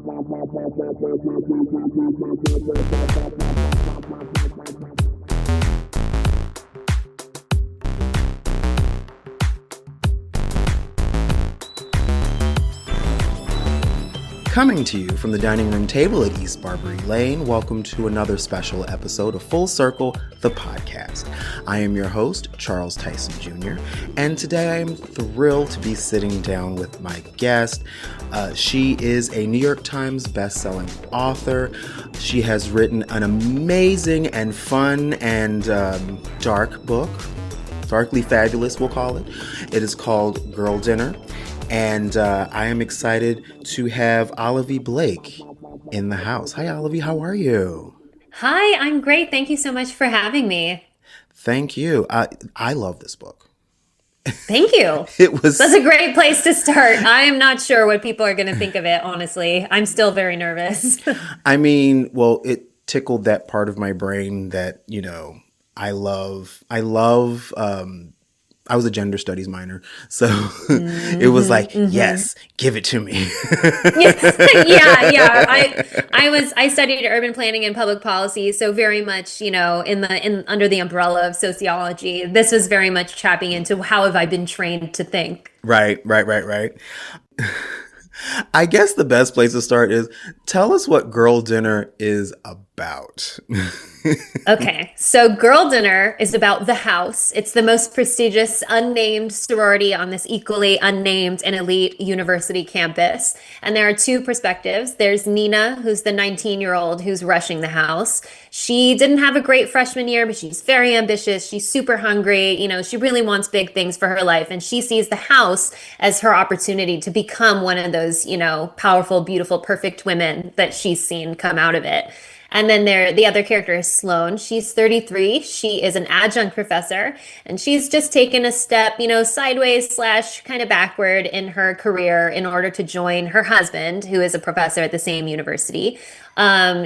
Coming to you from the dining room table at East Barbary Lane, welcome to another special episode of Full Circle, the podcast. I am your host, Charles Tyson Jr., and today I am thrilled to be sitting down with my guest. She is a New York Times Bestselling author. She has written an amazing and fun and dark book, darkly fabulous, we'll call it. It is called Girl Dinner. And I am excited to have Olivie Blake in the house. Hi, Olivie. How are you? Hi, I'm great. Thank you so much for having me. Thank you. I love this book. Thank you. That's a great place to start. I am not sure what people are going to think of it, honestly. I'm still very nervous. I mean, well, it tickled that part of my brain that, you know, I love. I was a gender studies minor, so it was like, yes, give it to me. yeah. I studied urban planning and public policy, so very much, you know, under the umbrella of sociology. This was very much tapping into how have I been trained to think. Right. I guess the best place to start is tell us what Girl Dinner is about. Okay, so Girl Dinner is about the house. It's the most prestigious unnamed sorority on this equally unnamed and elite university campus. And there are two perspectives. There's Nina, who's the 19-year-old who's rushing the house. She didn't have a great freshman year, but she's very ambitious. She's super hungry. You know, she really wants big things for her life. And she sees the house as her opportunity to become one of those, you know, powerful, beautiful, perfect women that she's seen come out of it. And then the other character is Sloane. She's 33. She is an adjunct professor, and she's just taken a step, you know, sideways / kind of backward in her career in order to join her husband, who is a professor at the same university.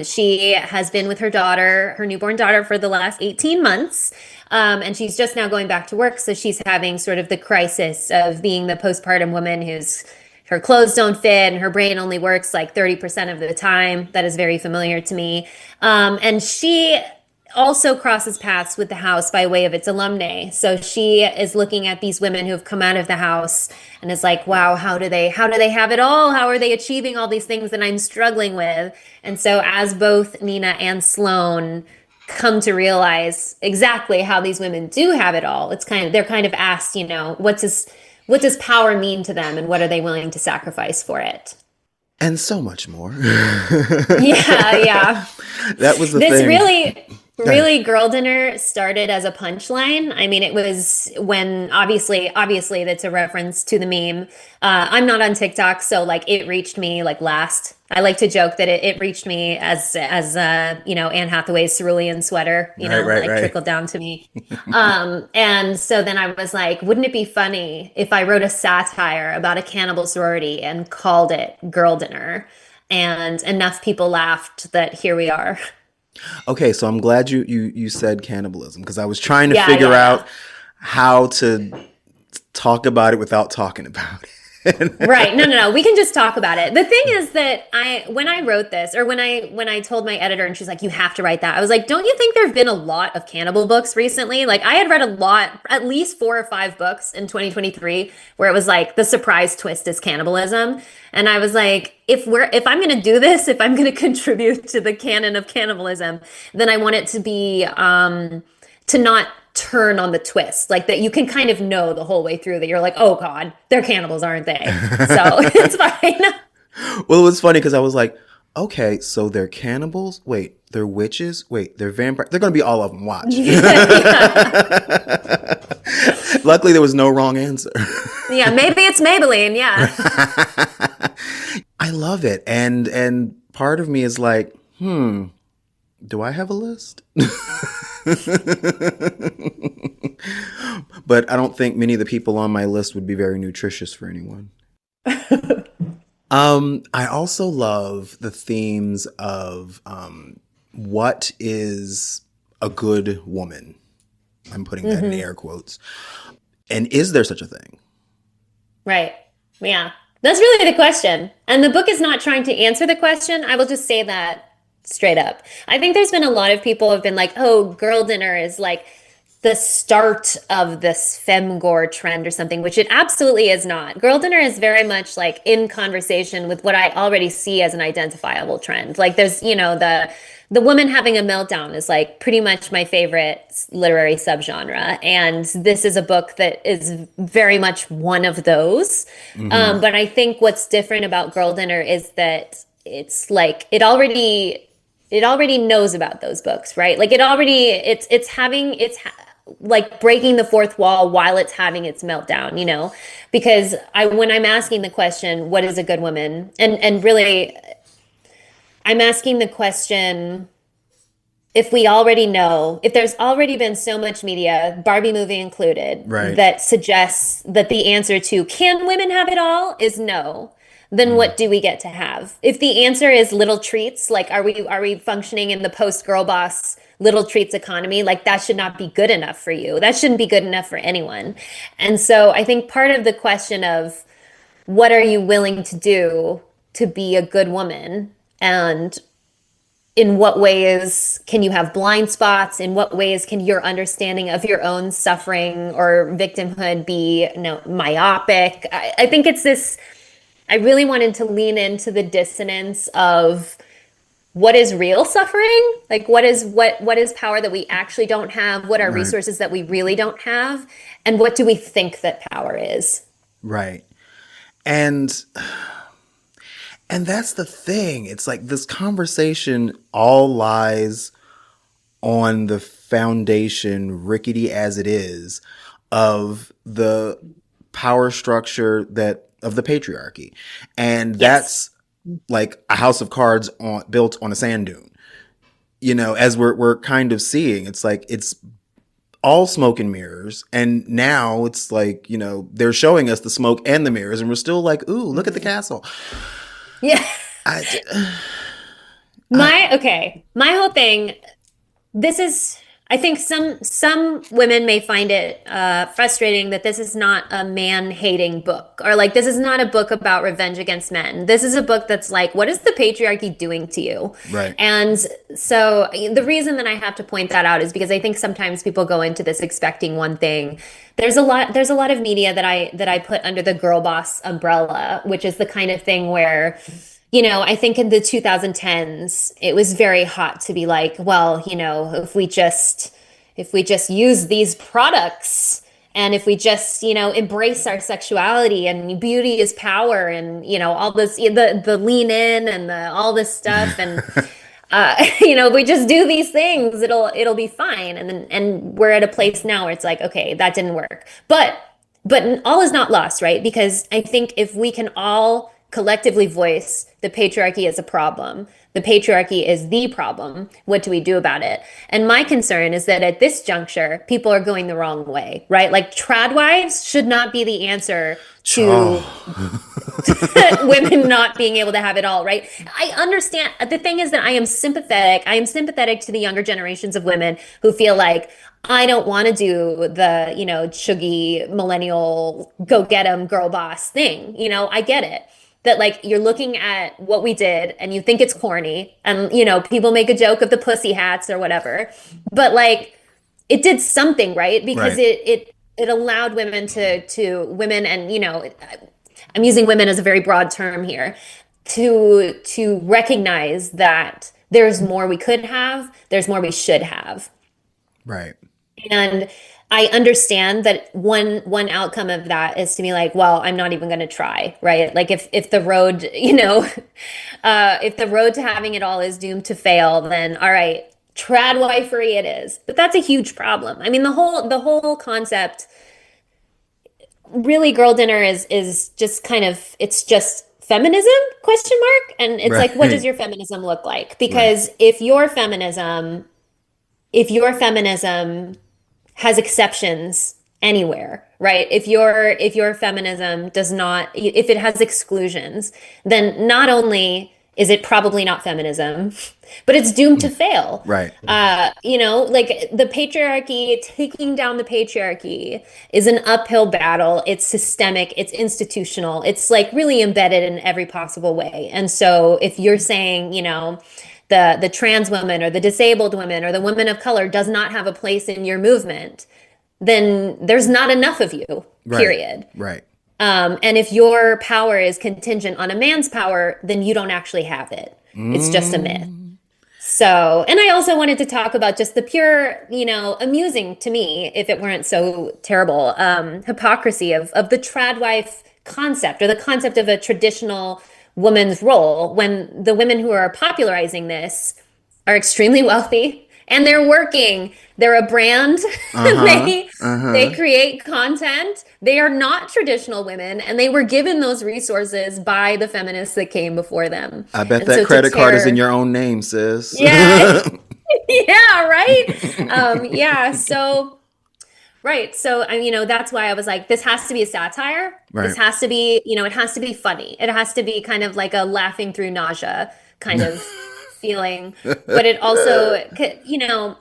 She has been with her daughter, her newborn daughter, for the last 18 months. And she's just now going back to work. So she's having sort of the crisis of being the postpartum woman who's her clothes don't fit and her brain only works like 30% of the time. That is very familiar to me. And she also crosses paths with the house by way of its alumni. So she is looking at these women who have come out of the house and is like, wow, how do they have it all? How are they achieving all these things that I'm struggling with? And so as both Nina and Sloane come to realize exactly how these women do have it all, they're kind of asked, you know, what does power mean to them and what are they willing to sacrifice for it? And so much more. Yeah. That was the thing. This really Girl Dinner started as a punchline. I mean, it was when obviously that's a reference to the meme. I'm not on TikTok, so like it reached me like last. I like to joke that it reached me as you know, Anne Hathaway's cerulean sweater, you know, trickled down to me. And so then I was like, wouldn't it be funny if I wrote a satire about a cannibal sorority and called it Girl Dinner? And enough people laughed that here we are. Okay, so I'm glad you said cannibalism because I was trying to figure out how to talk about it without talking about it. Right. No. We can just talk about it. The thing is that when I wrote this, or when I told my editor and she's like, you have to write that, I was like, don't you think there've been a lot of cannibal books recently? Like I had read a lot, at least 4 or 5 books in 2023 where it was like the surprise twist is cannibalism. And I was like, if I'm going to do this, if I'm going to contribute to the canon of cannibalism, then I want it to be, to not turn on the twist, like that you can kind of know the whole way through that you're like, oh God, they're cannibals, aren't they? So it's fine. Well, it was funny because I was like, okay, so they're cannibals? Wait, they're witches? Wait, they're vampires? They're going to be all of them. Watch. Luckily, there was no wrong answer. Yeah, maybe it's Maybelline. Yeah. I love it. And part of me is like, do I have a list? But I don't think many of the people on my list would be very nutritious for anyone. I also love the themes of what is a good woman. I'm putting that in air quotes. And is there such a thing? Right. Yeah. That's really the question. And the book is not trying to answer the question. I will just say that straight up. I think there's been a lot of people who have been like, oh, girl dinner is like the start of this femgore trend or something, which it absolutely is not. Girl dinner is very much like in conversation with what I already see as an identifiable trend. Like there's, the woman having a meltdown is like pretty much my favorite literary subgenre. And this is a book that is very much one of those. Hmm. But I think what's different about Girl Dinner is that it's like it already knows about those books, right? Like like breaking the fourth wall while it's having its meltdown, because when I'm asking the question, what is a good woman? And really I'm asking the question, if we already know, if there's already been so much media, Barbie movie included, Right. that suggests that the answer to can women have it all is no, then Mm. what do we get to have? If the answer is little treats, like are we functioning in the post girl boss little treats economy? Like that should not be good enough for you. That shouldn't be good enough for anyone. And so I think part of the question of what are you willing to do to be a good woman, and in what ways can you have blind spots? In what ways can your understanding of your own suffering or victimhood be, myopic? I think it's this. I really wanted to lean into the dissonance of what is real suffering, like what is power that we actually don't have, what are Right. resources that we really don't have, and what do we think that power is? Right. And that's the thing. It's like this conversation all lies on the foundation, rickety as it is, of the power structure that of the patriarchy. And Yes. that's like a house of cards built on a sand dune. As we're kind of seeing, it's like it's all smoke and mirrors. And now it's like, they're showing us the smoke and the mirrors, and we're still like, ooh, look at the castle. Yeah. I, I My whole thing, this is, I think some women may find it frustrating that this is not a man-hating book, or like this is not a book about revenge against men. This is a book that's like, what is the patriarchy doing to you? right. And so the reason that I have to point that out is because I think sometimes people go into this expecting one thing. There's a lot of media that I put under the girl boss umbrella, which is the kind of thing where I think in the 2010s, it was very hot to be like, well, if we just use these products, and if we just, embrace our sexuality, and beauty is power, and, all this, the lean in, and all this stuff, and if we just do these things, it'll be fine. And we're at a place now where it's like, okay, that didn't work. But all is not lost, right? Because I think if we can all collectively voice the patriarchy is a problem, the patriarchy is the problem, what do we do about it? And my concern is that at this juncture, people are going the wrong way, right? Like trad wives should not be the answer to women not being able to have it all, right? I understand. The thing is that I am sympathetic. I am sympathetic to the younger generations of women who feel like, I don't want to do the, chuggy millennial go get 'em girl boss thing. I get it. That like you're looking at what we did and you think it's corny, and people make a joke of the pussy hats or whatever. But like it did something, right? Because Right. it allowed women, and I'm using women as a very broad term here, to recognize that there's more we could have, there's more we should have. Right. And I understand that one outcome of that is to be like, well, I'm not even going to try, right? Like if the road, if the road to having it all is doomed to fail, then all right, trad wifery it is. But that's a huge problem. I mean, the whole concept, really, girl dinner is just kind of, it's just feminism, question mark. And it's like, what does Right. your feminism look like? Right. Because if your feminism has exceptions anywhere, right? If your feminism does not, if it has exclusions, then not only is it probably not feminism, but it's doomed to fail. Right. Like the patriarchy, taking down the patriarchy is an uphill battle. It's systemic, it's institutional, it's like really embedded in every possible way. And so if you're saying, the trans woman or the disabled woman or the woman of color does not have a place in your movement, then there's not enough of you, period. Right. And if your power is contingent on a man's power, then you don't actually have it. It's just a myth. So, and I also wanted to talk about just the pure, amusing to me, if it weren't so terrible, hypocrisy of the trad wife concept, or the concept of a traditional woman's role, when the women who are popularizing this are extremely wealthy and they're working. They're a brand. They create content. They are not traditional women, and they were given those resources by the feminists that came before them. I bet that credit card is in your own name, sis. Yeah. Yeah, right. Yeah. So, right. So, that's why I was like, this has to be a satire. Right. This has to be, it has to be funny. It has to be kind of like a laughing through nausea kind of feeling. But it also,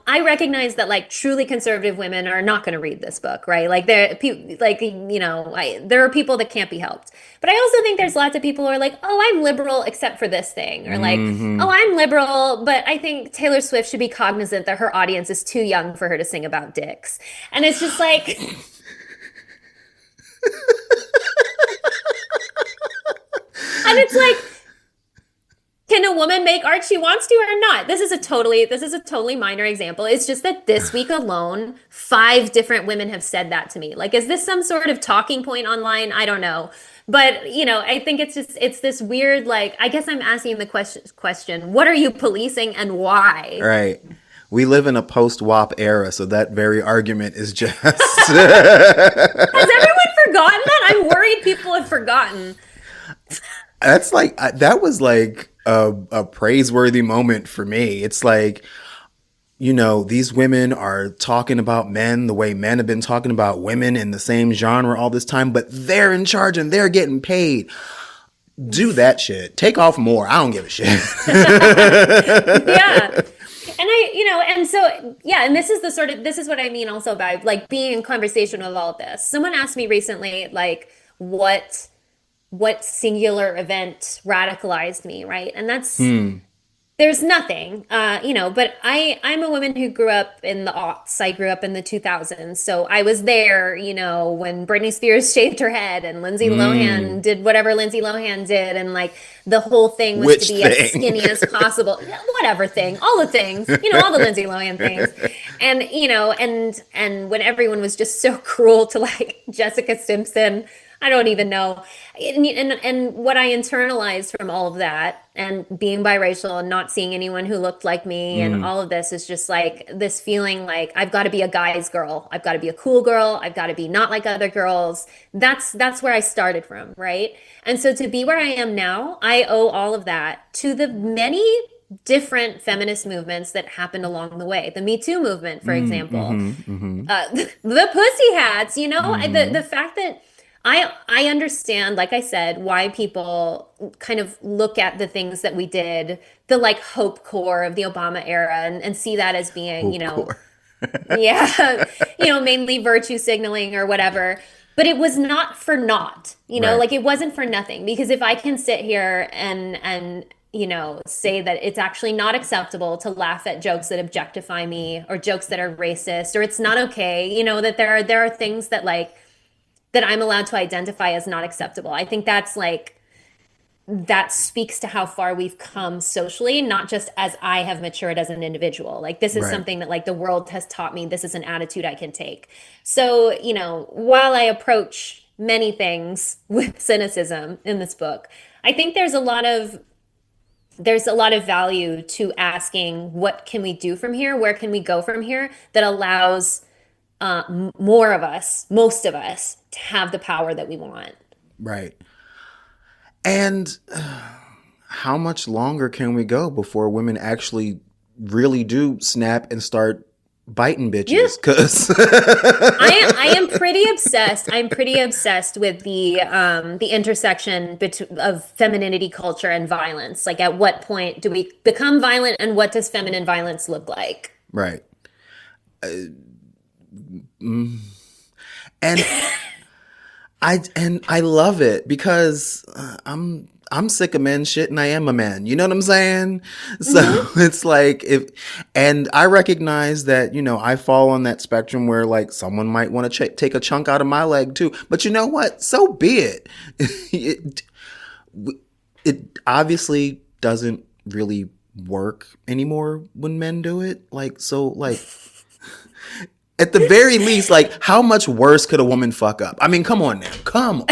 I recognize that like truly conservative women are not going to read this book, right? Like there are people that can't be helped. But I also think there's lots of people who are like, oh, I'm liberal except for this thing, or like, oh, I'm liberal, but I think Taylor Swift should be cognizant that her audience is too young for her to sing about dicks. And it's just like, and it's like, can a woman make art she wants to or not? This is a totally minor example. It's just that this week alone, 5 different women have said that to me. Like, is this some sort of talking point online? I don't know. But, I think it's this weird, like, I guess I'm asking the question, what are you policing and why? Right. We live in a post-WAP era, so that very argument is just... Has everyone forgotten that? I'm worried people have forgotten. That's like, that was like a praiseworthy moment for me. It's like, these women are talking about men the way men have been talking about women in the same genre all this time, but they're in charge and they're getting paid. Do that shit. Take off more. I don't give a shit. Yeah. And this is what I mean also about like being in conversation with all of this. Someone asked me recently, like, what singular event radicalized me, right? And that's, there's nothing, but I'm a woman who grew up in the aughts. I grew up in the 2000s. So I was there, when Britney Spears shaved her head and Lindsay Lohan did whatever Lindsay Lohan did. And like the whole thing was to be as skinny as possible. Whatever thing, all the things, all the Lindsay Lohan things. And, and when everyone was just so cruel to like Jessica Simpson, I don't even know. And what I internalized from all of that, and being biracial and not seeing anyone who looked like me and all of this, is just like this feeling like I've got to be a guy's girl. I've got to be a cool girl. I've got to be not like other girls. That's where I started from, right? And so to be where I am now, I owe all of that to the many different feminist movements that happened along the way. The Me Too movement, for example. The Pussy Hats, the fact that I understand, like I said, why people kind of look at the things that we did, the like hope core of the Obama era, and see that as being, mainly virtue signaling or whatever. But it was not for naught, like it wasn't for nothing. Because if I can sit here and say that it's actually not acceptable to laugh at jokes that objectify me, or jokes that are racist, or it's not okay, that there are things that like that I'm allowed to identify as not acceptable. I think that speaks to how far we've come socially, not just as I have matured as an individual. Like this is something that like the world has taught me. This is an attitude I can take. So, while I approach many things with cynicism in this book, I think there's a lot of value to asking, what can we do from here? Where can we go from here that allows more of us, most of us, to have the power that we want. Right. And how much longer can we go before women actually really do snap and start biting Yeah. bitches because I am pretty obsessed. I'm pretty obsessed with the intersection of femininity culture and violence. Like, at what point do we become violent, and what does feminine violence look like? right. And I love it because I'm sick of men shit and I am a man. You know what I'm saying? So Hmm. it's like if and I recognize that, I fall on that spectrum where like someone might want to take a chunk out of my leg too. But you know what? So be it. it it obviously doesn't really work anymore when men do it. Like so like at the very least, like, how much worse could a woman fuck up? I mean, come on now. Come on.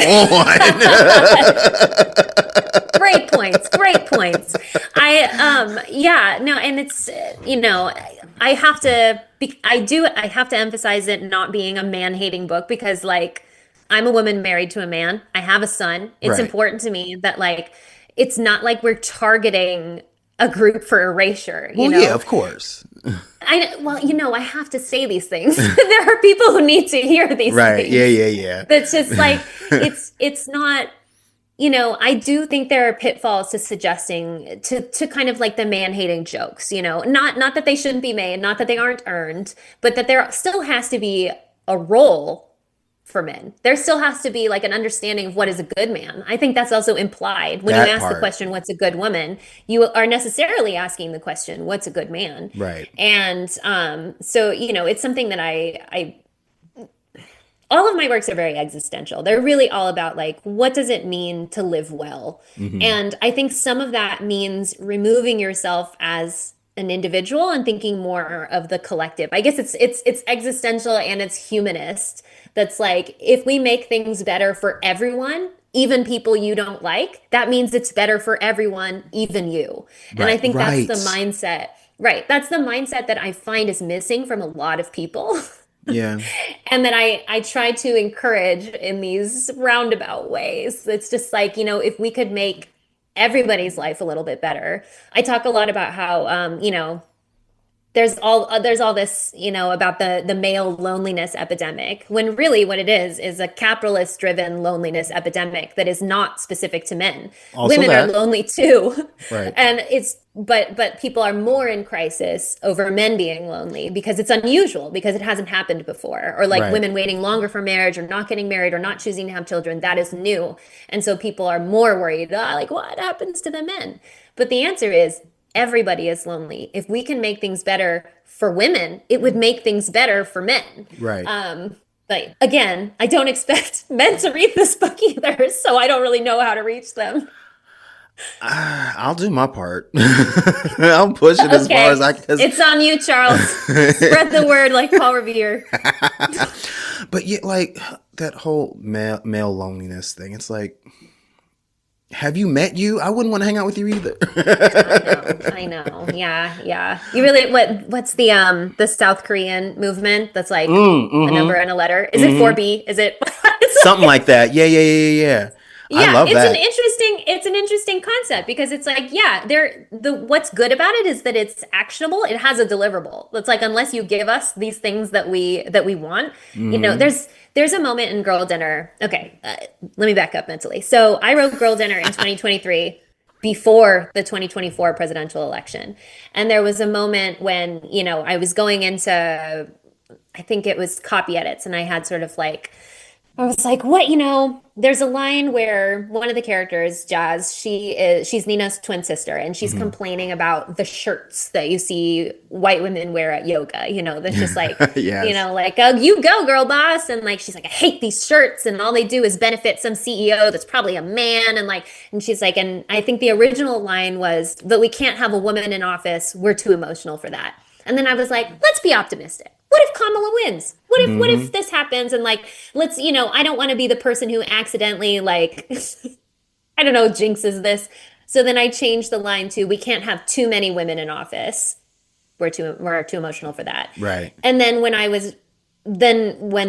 Great points. Great points. Yeah, no, and it's, I have to, I have to emphasize it not being a man-hating book because, like, I'm a woman married to a man. I have a son. It's Right. important to me that, like, it's not like we're targeting a group for erasure, you Well, yeah, know? of course. Well, I have to say these things. There are people who need to hear these Right. Yeah, things. yeah, That's just like, it's not. I do think there are pitfalls to suggesting to kind of like the man-hating jokes, not that they shouldn't be made, not that they aren't earned, but that there still has to be a role for men. There still has to be like an understanding of what is a good man. I think that's also implied when you that ask the part. question, what's a good woman? You are necessarily asking the question, what's a good man? Right. And so, it's something that I all of my works are very existential. They're really all about like, what does it mean to live well? Hmm. And I think some of that means removing yourself as an individual and thinking more of the collective. I guess it's existential and it's humanist. That's like, if we make things better for everyone, even people you don't like, that means it's better for everyone, even you. And I Right. think that's the Right. mindset. Right. That's the mindset that I find is missing from a lot of people. Yeah. And that I try to encourage in these roundabout ways. It's just like, if we could make everybody's life a little bit better. I talk a lot about how, there's all this, about the male loneliness epidemic, when really what it is a capitalist driven loneliness epidemic that is not specific to men. Also Women are that. lonely too. Right. And but people are more in crisis over men being lonely because it's unusual, because it hasn't happened before, or like Right. women waiting longer for marriage, or not getting married, or not choosing to have children. That is new. And so people are more worried, like, what happens to the men? But the answer is, everybody is lonely. If we can make things better for women, it would make things better for men. Right. But again, I don't expect men to read this book either, so I don't really know how to reach them. I'll do my part. I'll push it as far as Okay, I can. it's on you, Charles. Spread the word like Paul Revere. But yeah, like that whole male loneliness thing. It's like, have you met you? I wouldn't want to hang out with you either. I know. Yeah, yeah. You really what's the South Korean movement that's like a number Mm-hmm. and a letter? Is it Mm-hmm. 4B? Is it Something like that. Yeah, yeah, yeah, yeah, yeah. I Yeah, love that. it's an interesting concept because it's like, yeah, the what's good about it is that it's actionable. It has a deliverable. It's like, unless you give us these things that we want, Mm-hmm. there's a moment in Girl Dinner. Okay, let me back up mentally. So I wrote Girl Dinner in 2023 before the 2024 presidential election. And there was a moment when, I was going into, I think it was copy edits, and I had sort of like, I was like, what, there's a line where one of the characters, Jazz, she's Nina's twin sister, and she's complaining about the shirts that you see white women wear at yoga, that's just like, Yes. like, oh, you go, girl boss. And like, she's like, I hate these shirts, and all they do is benefit some CEO that's probably a man. And like, and she's like, and I think the original line was, but we can't have a woman in office. We're too emotional for that. And then I was like, let's be optimistic. What if Kamala wins? What if Mm-hmm. this happens? And like, let's, I don't want to be the person who accidentally like, I don't know, jinxes this. So then I changed the line to, we can't have too many women in office. We're too emotional for that. Right. And then when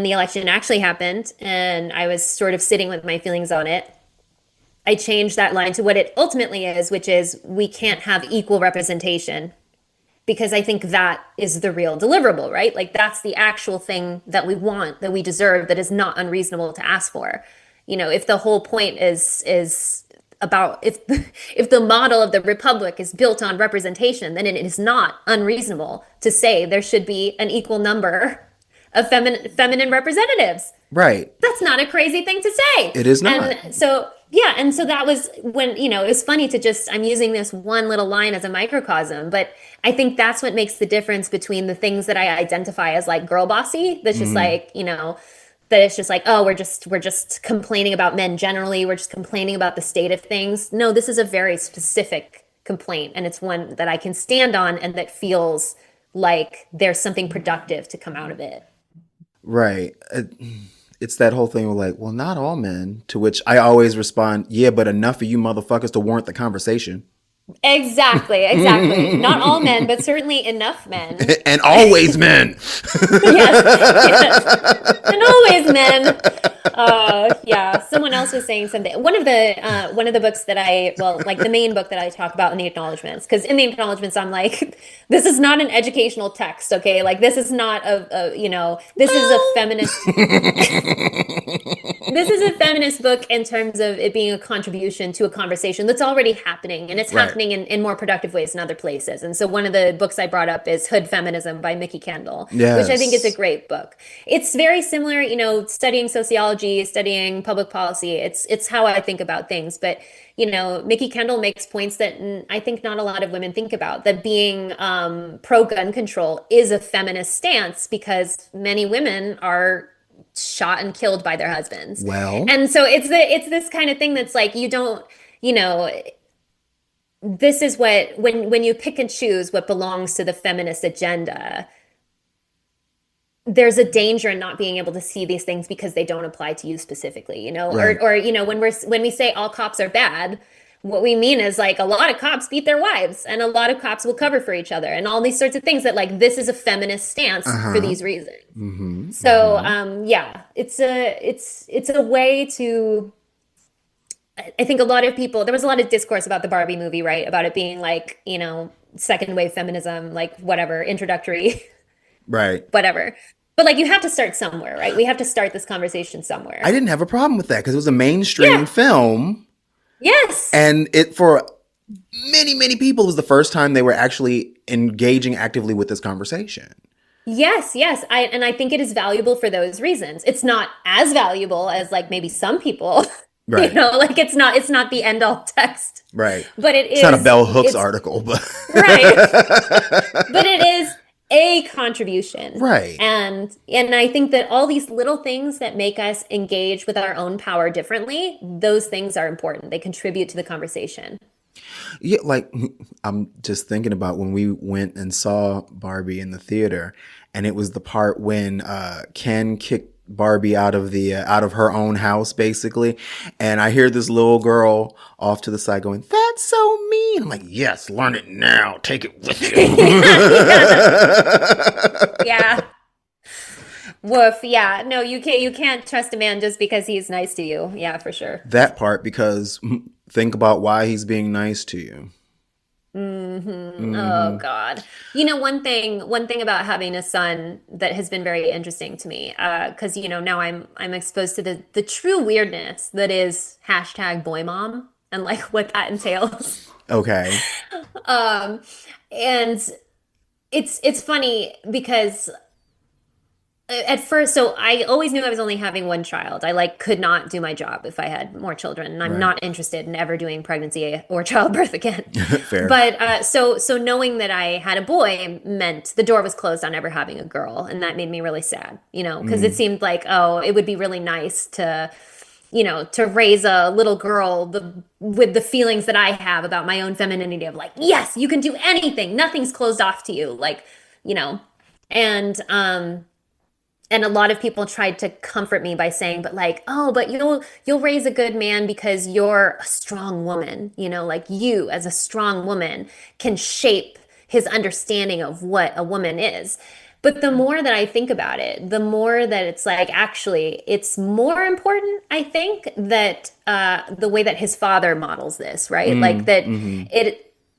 the election actually happened and I was sort of sitting with my feelings on it, I changed that line to what it ultimately is, which is, we can't have equal representation. because I think that is the real deliverable, right? Like that's the actual thing that we want, that we deserve, that is not unreasonable to ask for. If the whole point is about if the model of the republic is built on representation, then it is not unreasonable to say there should be an equal number of feminine representatives. Right. That's not a crazy thing to say. It is not. And so, yeah. And so that was when, it was funny to just, I'm using this one little line as a microcosm, but I think that's what makes the difference between the things that I identify as like girl bossy, that's just like, that it's just like, oh, we're just complaining about men generally. We're just complaining about the state of things. No, this is a very specific complaint. And it's one that I can stand on and that feels like there's something productive to come out of it. Right. It's that whole thing of like, well, not all men, to which I always respond, yeah, but enough of you motherfuckers to warrant the conversation. Exactly. Not all men, but certainly enough men. And always men. Yes. And always men. Yeah. Someone else was saying something. One of the books that like the main book that I talk about in the acknowledgments, because in the acknowledgments I'm like, this is not an educational text, okay? Like this is not this is a feminist. This is a feminist book in terms of it being a contribution to a conversation that's already happening, and it's happening in more productive ways in other places. And so one of the books I brought up is Hood Feminism by Mickey Kendall, which I think is a great book. It's very similar, studying sociology, studying public policy. It's how I think about things. But, Mickey Kendall makes points that I think not a lot of women think about, that being pro-gun control is a feminist stance because many women are shot and killed by their husbands. Well, and so it's this kind of thing that's like, you don't, this is what, when you pick and choose what belongs to the feminist agenda, there's a danger in not being able to see these things because they don't apply to you specifically, Right. or when we say all cops are bad, what we mean is like a lot of cops beat their wives and a lot of cops will cover for each other and all these sorts of things, that like this is a feminist stance for these reasons. Mm-hmm. So yeah, it's a way to, I think a lot of people, there was a lot of discourse about the Barbie movie, right? About it being like, second wave feminism, like whatever, introductory, Right. whatever. But like you have to start somewhere, right? We have to start this conversation somewhere. I didn't have a problem with that because it was a mainstream film. Yes. And it, for many, many people, was the first time they were actually engaging actively with this conversation. Yes. I think it is valuable for those reasons. It's not as valuable as like maybe some people, Right. like it's not the end all text. Right. But it is. It's not a Bell Hooks article, but right. But it is a contribution. Right. And I think that all these little things that make us engage with our own power differently, those things are important. They contribute to the conversation. Yeah, like I'm just thinking about when we went and saw Barbie in the theater, and it was the part when Ken kicked Barbie out of her own house, basically, and I hear this little girl off to the side going, "That's so mean." I'm like, "Yes, learn it now. Take it with you." Yeah. Woof. Yeah. No, you can't trust a man just because he's nice to you. Yeah, for sure. That part, because think about why he's being nice to you. Oh God. One thing about having a son that has been very interesting to me, because now I'm exposed to the true weirdness that is #boy mom and like what that entails. Okay. And it's funny because at first, so I always knew I was only having one child. I like could not do my job if I had more children, and I'm Right. not interested in ever doing pregnancy or childbirth again. Fair. But so knowing that I had a boy meant the door was closed on ever having a girl, and that made me really sad. Because it seemed like, oh, it would be really nice to raise a little girl with the feelings that I have about my own femininity of like, yes, you can do anything, nothing's closed off to you, like, and a lot of people tried to comfort me by saying, but like, oh, but you'll raise a good man because you're a strong woman, like you as a strong woman can shape his understanding of what a woman is. But the more that I think about it, the more that it's like, actually, it's more important, I think, that the way that his father models this, right? Like that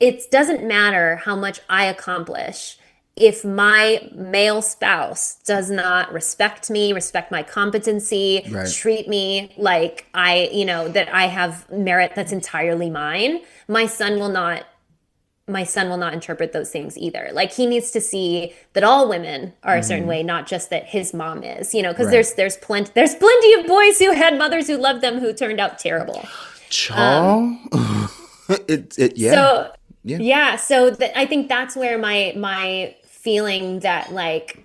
it doesn't matter how much I accomplish if my male spouse does not respect me, respect my competency, Right. treat me like that I have merit that's entirely mine. My son will not interpret those things either. Like he needs to see that all women are a certain Hmm. way, not just that his mom is, because Right. there's plenty of boys who had mothers who loved them who turned out terrible. Um, Chaw. Yeah. so Yeah. yeah, so I think that's where my feeling that like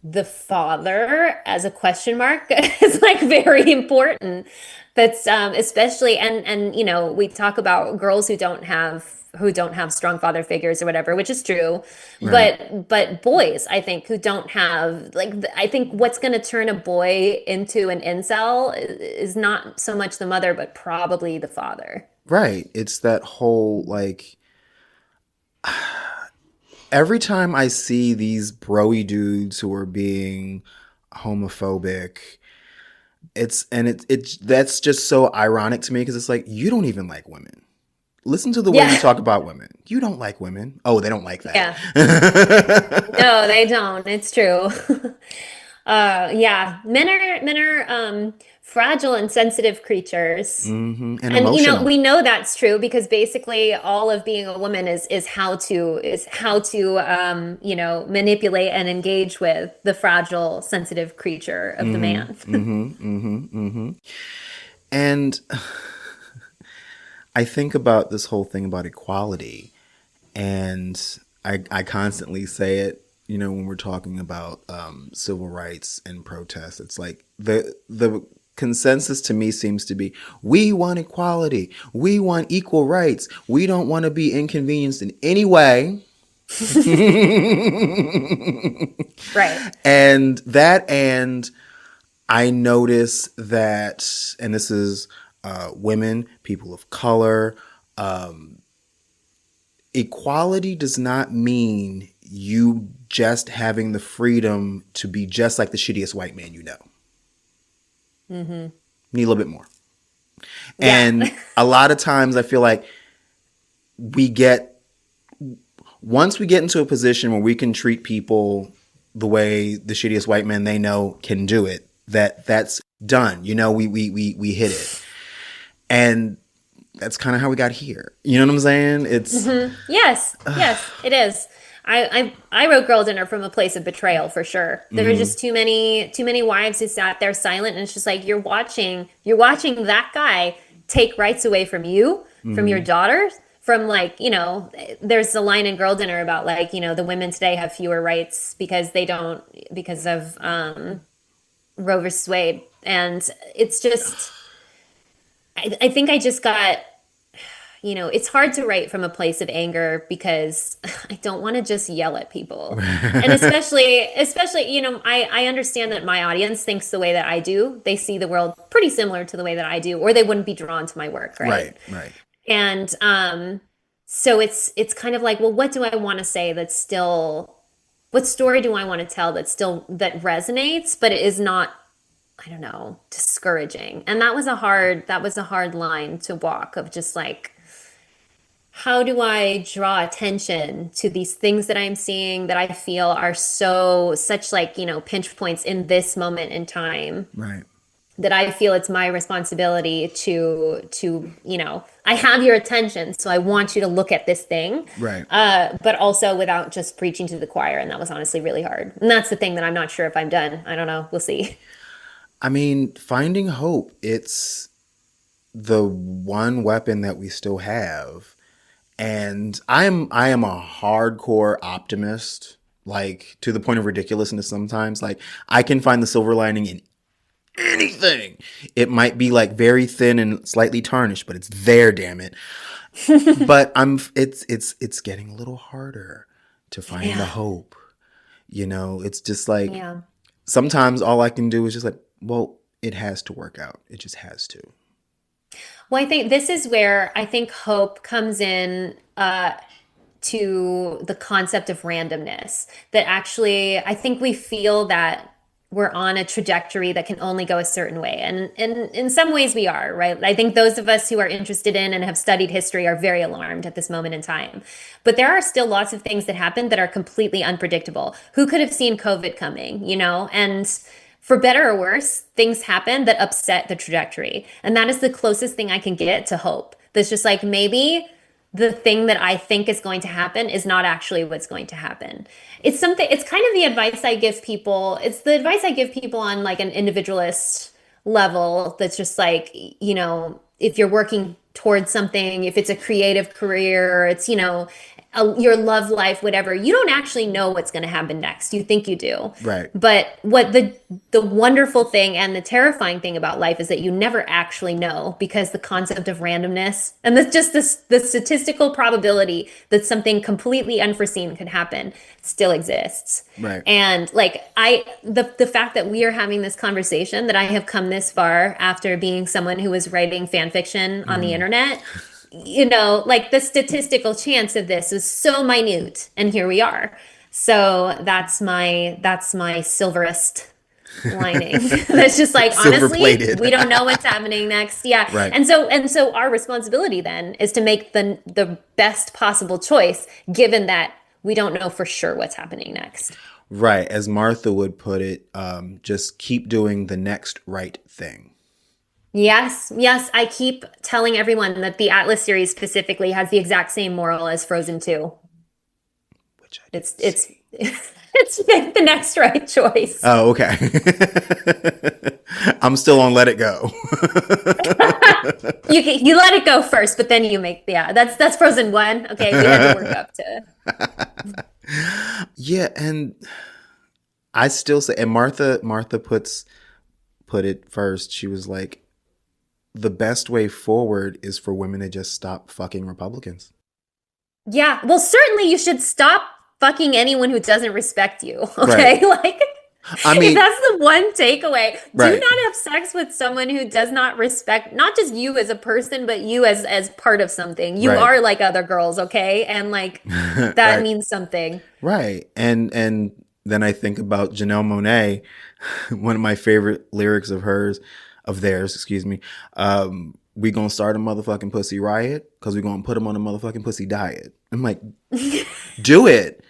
the father as a question mark is like very important. That's especially and we talk about girls who don't have strong father figures or whatever, which is true. Right. But boys, I think, who don't have like I think what's going to turn a boy into an incel is not so much the mother, but probably the father. Right. It's that whole like every time I see these broy dudes who are being homophobic, it's that's just so ironic to me because it's like you don't even like women. Listen to the way you Yeah. talk about women. You don't like women. Oh, they don't like that. Yeah. No, they don't. It's true. Yeah, men are fragile and sensitive creatures. And And emotional. we know that's true because basically all of being a woman is how to manipulate and engage with the fragile, sensitive creature of the man. And I think about this whole thing about equality, and I constantly say it. When we're talking about civil rights and protests, it's like the consensus to me seems to be we want equality, we want equal rights, we don't want to be inconvenienced in any way. Right. And I notice that, and this is women, people of color. Equality does not mean you just having the freedom to be just like the shittiest white man you know. Hmm. Need a little bit more. Yeah. And a lot of times I feel like we get, once we get into a position where we can treat people the way the shittiest white man they know can do it, that's done. We hit it. And that's kind of how we got here. You know what I'm saying? It's Yes, yes, it is. I wrote Girl Dinner from a place of betrayal for sure. There were just too many wives who sat there silent, and it's just like you're watching that guy take rights away from you, from your daughters, from there's a line in Girl Dinner about the women today have fewer rights because of Roe versus Wade, and it's just I think I just got it's hard to write from a place of anger because I don't want to just yell at people. And especially, I understand that my audience thinks the way that I do. They see the world pretty similar to the way that I do, or they wouldn't be drawn to my work, right? right, right. And so it's kind of like, well, what do I want to say that's still, what story do I want to tell that resonates, but it is not, I don't know, discouraging. And that was a hard line to walk of just like, how do I draw attention to these things that I'm seeing that I feel are such pinch points in this moment in time Right. that I feel it's my responsibility to I have your attention, so I want you to look at this thing, Right. but also without just preaching to the choir. And that was honestly really hard. And that's the thing that I'm not sure if I'm done. I don't know. We'll see. I mean, finding hope, it's the one weapon that we still have. And I am a hardcore optimist, like to the point of ridiculousness sometimes. Like I can find the silver lining in anything. It might be like very thin and slightly tarnished, but it's there, damn it. But it's getting a little harder to find the Yeah. hope. It's just like Yeah. sometimes all I can do is just like, well, it has to work out. It just has to. Well, I think this is where I think hope comes in to the concept of randomness. That actually, I think we feel that we're on a trajectory that can only go a certain way. And in some ways we are, right? I think those of us who are interested in and have studied history are very alarmed at this moment in time. But there are still lots of things that happen that are completely unpredictable. Who could have seen COVID coming, you know? And for better or worse, things happen that upset the trajectory. And that is the closest thing I can get to hope. That's just like maybe the thing that I think is going to happen is not actually what's going to happen. It's kind of the advice I give people. It's the advice I give people on like an individualist level that's just like, you know, if you're working towards something, if it's a creative career, it's, you know, your love life, whatever, you don't actually know what's going to happen next. You think you do. Right. But what the wonderful thing and the terrifying thing about life is that you never actually know, because the concept of randomness and the statistical probability that something completely unforeseen could happen still exists. Right. And like the fact that we are having this conversation, that I have come this far after being someone who was writing fan fiction on the internet, you know, like the statistical chance of this is so minute, and here we are. So that's my silverest lining. That's just like, honestly, we don't know what's happening next. Yeah. Right. And so our responsibility then is to make the best possible choice, given that we don't know for sure what's happening next. Right. As Martha would put it, just keep doing the next right thing. Yes, yes. I keep telling everyone that the Atlas series specifically has the exact same moral as Frozen 2. Which I it's it's make the next right choice. Oh, okay. I'm still on Let It Go. You let it go first, but then you make that's Frozen 1. Okay, we had to work up to. Yeah, and I still say, and Martha put it first. She was like, the best way forward is for women to just stop fucking Republicans. Yeah. Well, certainly you should stop fucking anyone who doesn't respect you. Okay. Right. Like, I mean, if that's the one takeaway, do not have sex with someone who does not respect not just you as a person, but you as part of something. You are like other girls. Okay. And like, that means something. Right. And then I think about Janelle Monáe, one of my favorite lyrics of theirs, excuse me. We gonna start a motherfucking pussy riot because we gonna put them on a motherfucking pussy diet. I'm like, do it.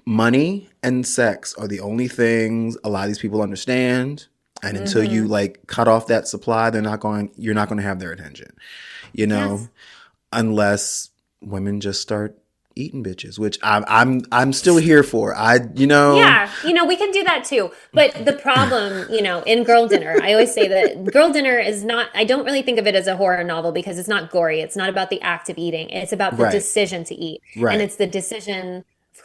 Money and sex are the only things a lot of these people understand. And until you like cut off that supply, you're not going to have their attention, you know, unless women just start eating bitches, which I'm still here for. Yeah, we can do that too. But the problem, in Girl Dinner, I always say that Girl Dinner is not, I don't really think of it as a horror novel because it's not gory. It's not about the act of eating. It's about the decision to eat. Right. And it's the decision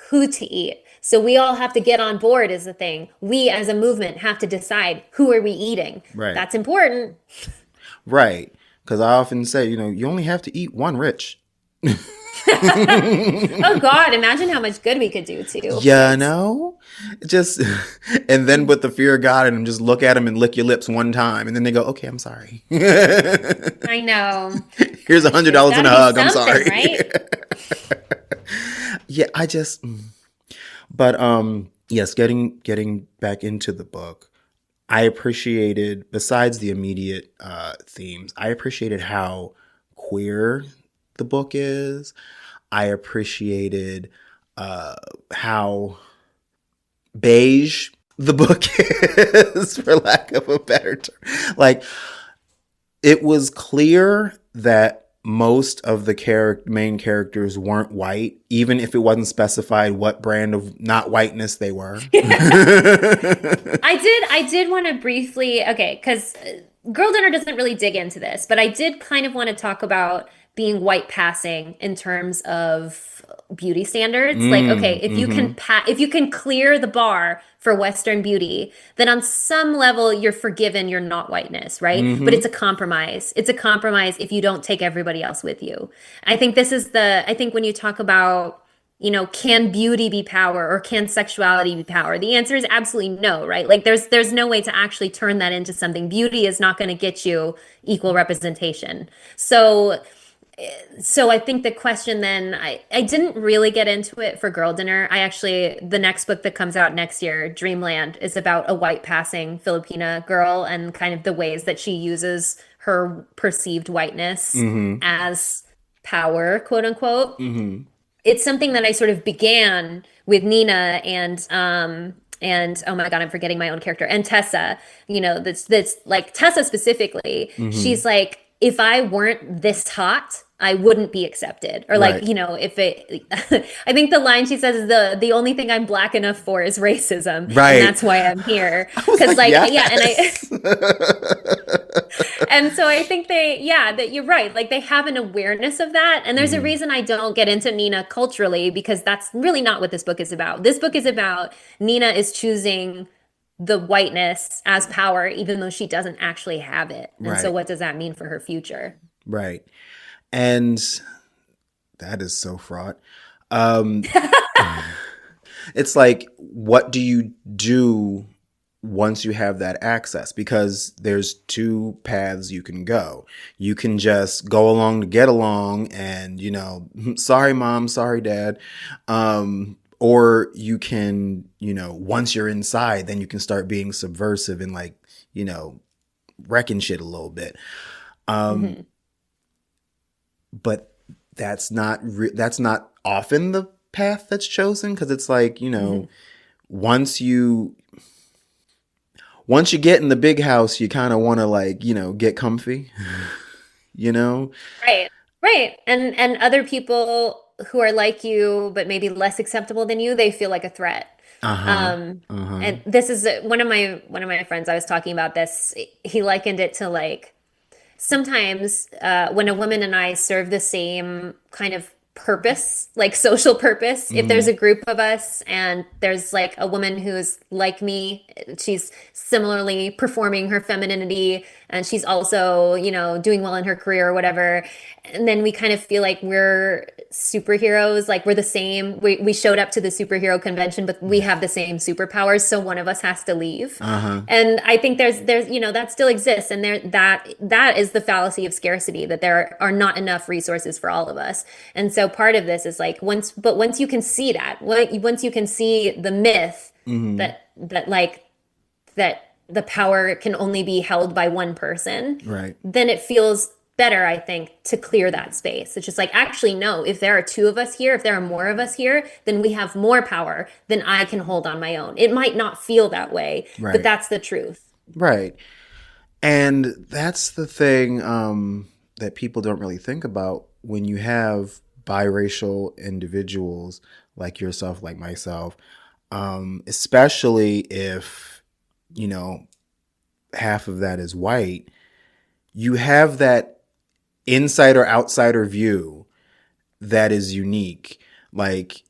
who to eat. So we all have to get on board is the thing. We as a movement have to decide, who are we eating? Right. That's important. Right. Because I often say, you only have to eat one rich. Oh God, imagine how much good we could do too. Just, and then with the fear of God in them, just look at them and lick your lips one time. And then they go, okay, I'm sorry. I know. Here's $100 and a hug. I'm sorry. Right? Yeah, yes, getting back into the book, I appreciated, besides the immediate themes, I appreciated how queer the book is. I appreciated how beige the book is, for lack of a better term. Like, it was clear that most of the main characters weren't white, even if it wasn't specified what brand of not whiteness they were. I did want to briefly, because Girl Dinner doesn't really dig into this, but I did kind of want to talk about being white passing in terms of beauty standards. If you can clear the bar for Western beauty, then on some level you're forgiven your not whiteness, right? Mm-hmm. But it's a compromise. It's a compromise if you don't take everybody else with you. I think when you talk about, can beauty be power or can sexuality be power? The answer is absolutely no, right? Like there's no way to actually turn that into something. Beauty is not going to get you equal representation. So so I think the question then, I didn't really get into it for Girl Dinner. The next book that comes out next year, Dreamland, is about a white passing Filipina girl and kind of the ways that she uses her perceived whiteness Mm-hmm. as power, quote unquote. Mm-hmm. It's something that I sort of began with Nina and oh my God, I'm forgetting my own character and Tessa. That's like Tessa specifically. Mm-hmm. She's like, if I weren't this hot, I wouldn't be accepted. Or like, Right. if it, I think the line she says is the only thing I'm black enough for is racism, and Right. that's why I'm here. I was Because like, like, yeah, and I yes. and so I think that you're right. Like they have an awareness of that. And there's a Mm-hmm. reason I don't get into Nina culturally because that's really not what this book is about. This book is about Nina is choosing the whiteness as power, even though she doesn't actually have it. And so Right. what does that mean for her future? Right. And that is so fraught. Um, it's like, what do you do once you have that access? Because there's two paths you can go. You can just go along to get along and, sorry, mom, sorry, dad. Or you can, once you're inside, then you can start being subversive and like, wrecking shit a little bit. Um, Hmm. but that's not often the path that's chosen because it's like, Hmm. once you once you get in the big house, you kind of want to like, get comfy, you know? Right. Right. And other people who are like you, but maybe less acceptable than you, they feel like a threat. Uh-huh. Um, Uh-huh. and this is one of my friends, I was talking about this. He likened it to like sometimes when a woman and I serve the same kind of purpose, like social purpose, if there's Mm-hmm. a group of us and there's like a woman who's like me, she's similarly performing her femininity and she's also, doing well in her career or whatever. And then we kind of feel like we're superheroes, like we're the same. We showed up to the superhero convention, but we have the same superpowers, so one of us has to leave. Uh-huh. And I think there's that still exists, and that is the fallacy of scarcity, that there are not enough resources for all of us. And so part of this is like once you can see that, once you can see the myth Mm-hmm. that the power can only be held by one person, Right. then it feels better, I think, to clear that space. It's just like, actually, no, if there are two of us here, if there are more of us here, then we have more power than I can hold on my own. It might not feel that way, but Right. that's the truth. Right. And that's the thing that people don't really think about when you have biracial individuals like yourself, like myself, especially if, you know, half of that is white, you have that insider outsider view that is unique. Like,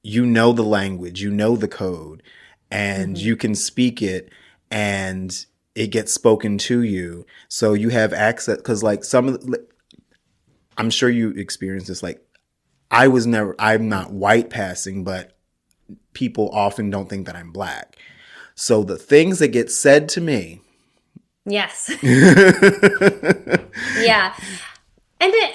the language, the code, and Hmm. you can speak it and it gets spoken to you. So you have access because like I'm sure you experienced this. Like I'm not white passing, but people often don't think that I'm black. So the things that get said to me, Yes. Yeah.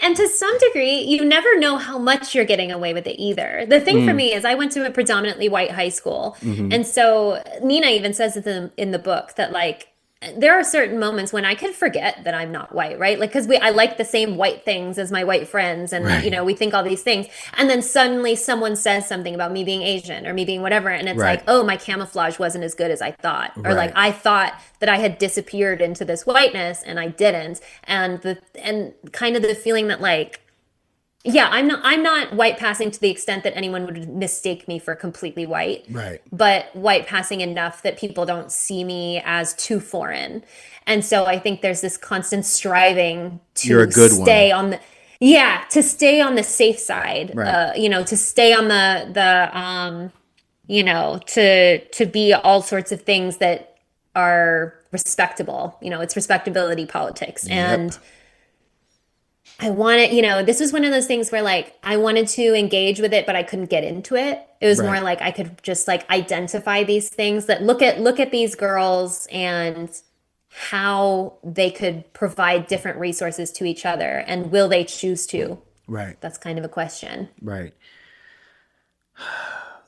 And to some degree, you never know how much you're getting away with it either. The thing for mm, me is I went to a predominantly white high school. hmm And so Nina even says it in the book that like there are certain moments when I could forget that I'm not white, right? Like because I like the same white things as my white friends and right, we think all these things. And then suddenly someone says something about me being Asian or me being whatever and it's like, right, "Oh, my camouflage wasn't as good as I thought." Or like right, I thought that I had disappeared into this whiteness and I didn't. And kind of the feeling that like yeah, I'm not white passing to the extent that anyone would mistake me for completely white, right. but white passing enough that people don't see me as too foreign. And so I think there's this constant striving You're a to good one. stay on the yeah, to stay on the safe side, Right, to stay on to be all sorts of things that are respectable. It's respectability politics. yep, And I wanted, this was one of those things where like I wanted to engage with it, but I couldn't get into it. It was more right, like I could just like identify these things that look at these girls and how they could provide different resources to each other, and will they choose to? Right. That's kind of a question. Right.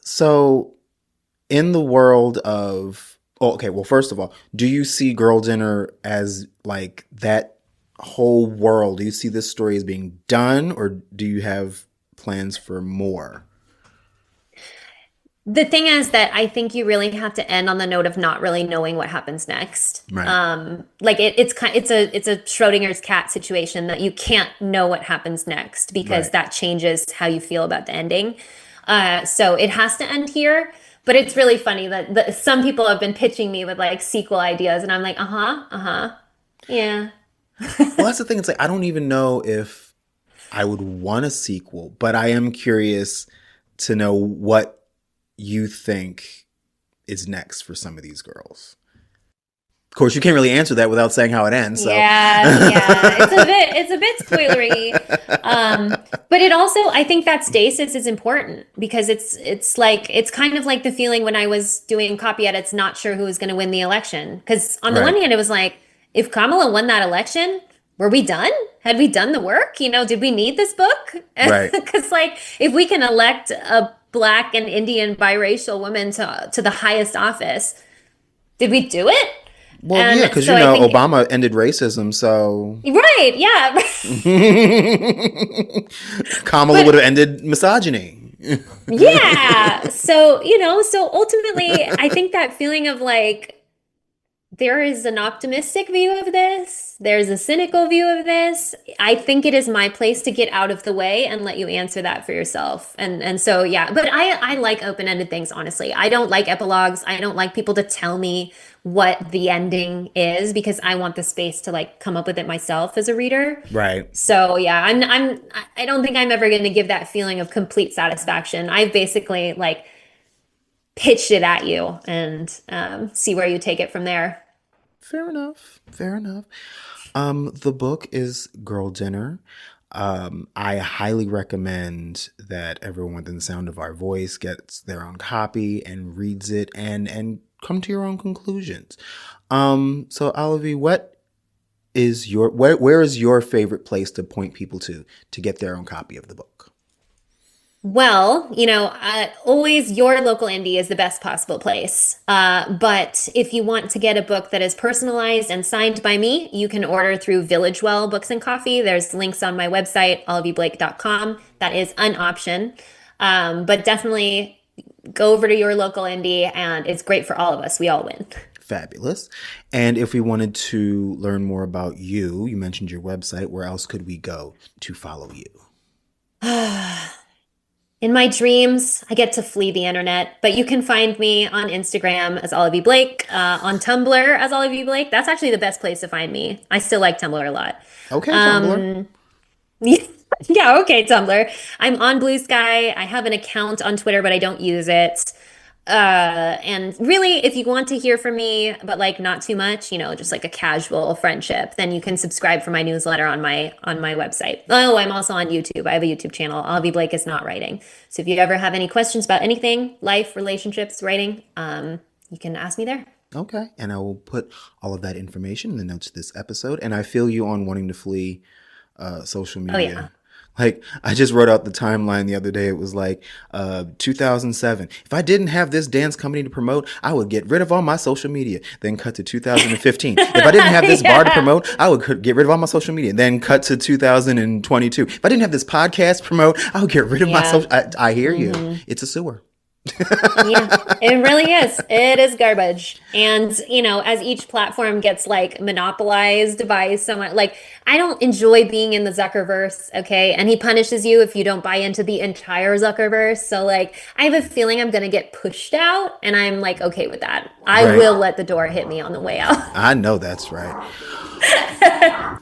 So in the world of, oh, okay, well, first of all, do you see Girl Dinner as like that whole world? Do you see this story as being done, or do you have plans for more? The thing is that I think you really have to end on the note of not really knowing what happens next. Right. Like it's a Schrodinger's cat situation that you can't know what happens next because Right. that changes how you feel about the ending. So it has to end here. But it's really funny that some people have been pitching me with like sequel ideas, and I'm like, yeah. Well, that's the thing. It's like, I don't even know if I would want a sequel, but I am curious to know what you think is next for some of these girls. Of course, you can't really answer that without saying how it ends. So. Yeah. It's a bit spoilery. But it also, I think that stasis is important because it's kind of like the feeling when I was doing copy edits, not sure who was going to win the election. Because on the Right. one hand, it was like, if Kamala won that election, were we done? Had we done the work? Did we need this book? Right. Because like, if we can elect a Black and Indian biracial woman to the highest office, did we do it? Well, And yeah, because so I think, Obama ended racism, so right, yeah. Kamala But would have ended misogyny. yeah. So ultimately, I think that feeling of like, there is an optimistic view of this, there's a cynical view of this. I think it is my place to get out of the way and let you answer that for yourself. And so yeah, but I like open-ended things, honestly. I don't like epilogues. I don't like people to tell me what the ending is because I want the space to like come up with it myself as a reader. Right. So yeah, I don't think I'm ever going to give that feeling of complete satisfaction. I've basically like pitched it at you and see where you take it from there. Fair enough. Fair enough. The book is Girl Dinner. I highly recommend that everyone within the sound of our voice gets their own copy and reads it and come to your own conclusions. So Olivie, what is where is your favorite place to point people to get their own copy of the book? Well, always your local indie is the best possible place. But if you want to get a book that is personalized and signed by me, you can order through Village Well Books and Coffee. There's links on my website, olivieblake.com. That is an option. But definitely go over to your local indie, and it's great for all of us. We all win. Fabulous. And if we wanted to learn more about you, you mentioned your website. Where else could we go to follow you? In my dreams, I get to flee the internet, but you can find me on Instagram as Olivie Blake, on Tumblr as Olivie Blake. That's actually the best place to find me. I still like Tumblr a lot. Okay, Tumblr. Yeah, okay, Tumblr. I'm on Blue Sky. I have an account on Twitter, but I don't use it. And really, if you want to hear from me, but like not too much, just like a casual friendship, then you can subscribe for my newsletter on my website. Oh, I'm also on YouTube. I have a YouTube channel. Olivie Blake is not writing. So if you ever have any questions about anything, life, relationships, writing, you can ask me there. Okay. And I will put all of that information in the notes of this episode. And I feel you on wanting to flee social media. Oh, yeah. Like, I just wrote out the timeline the other day. It was like 2007. If I didn't have this dance company to promote, I would get rid of all my social media. Then cut to 2015. If I didn't have this bar to promote, I would get rid of all my social media. Then cut to 2022. If I didn't have this podcast to promote, I would get rid of my social. I hear you. It's a sewer. Yeah, it really is. It is garbage. And, as each platform gets like monopolized by someone, like I don't enjoy being in the Zuckerverse, okay? And he punishes you if you don't buy into the entire Zuckerverse. So like I have a feeling I'm going to get pushed out, and I'm like okay with that. I will let the door hit me on the way out. I know that's right.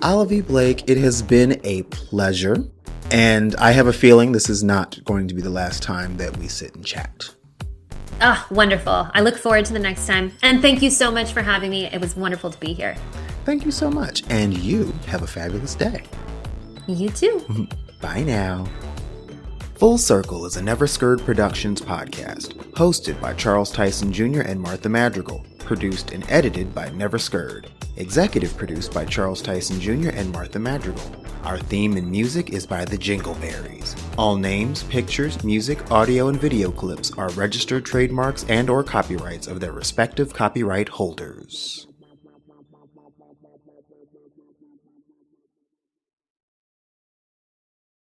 Olivie Blake, it has been a pleasure. And I have a feeling this is not going to be the last time that we sit and chat. Ah, wonderful. I look forward to the next time. And thank you so much for having me. It was wonderful to be here. Thank you so much. And you have a fabulous day. You too. Bye now. Full Circle is a Never Skirred Productions podcast, hosted by Charles Tyson Jr. and Martha Madrigal. produced and edited by Never Scurred. Executive produced by Charles Tyson Jr. and Martha Madrigal. Our theme and music is by the Jingleberries. All names, pictures, music, audio, and video clips are registered trademarks and/or copyrights of their respective copyright holders.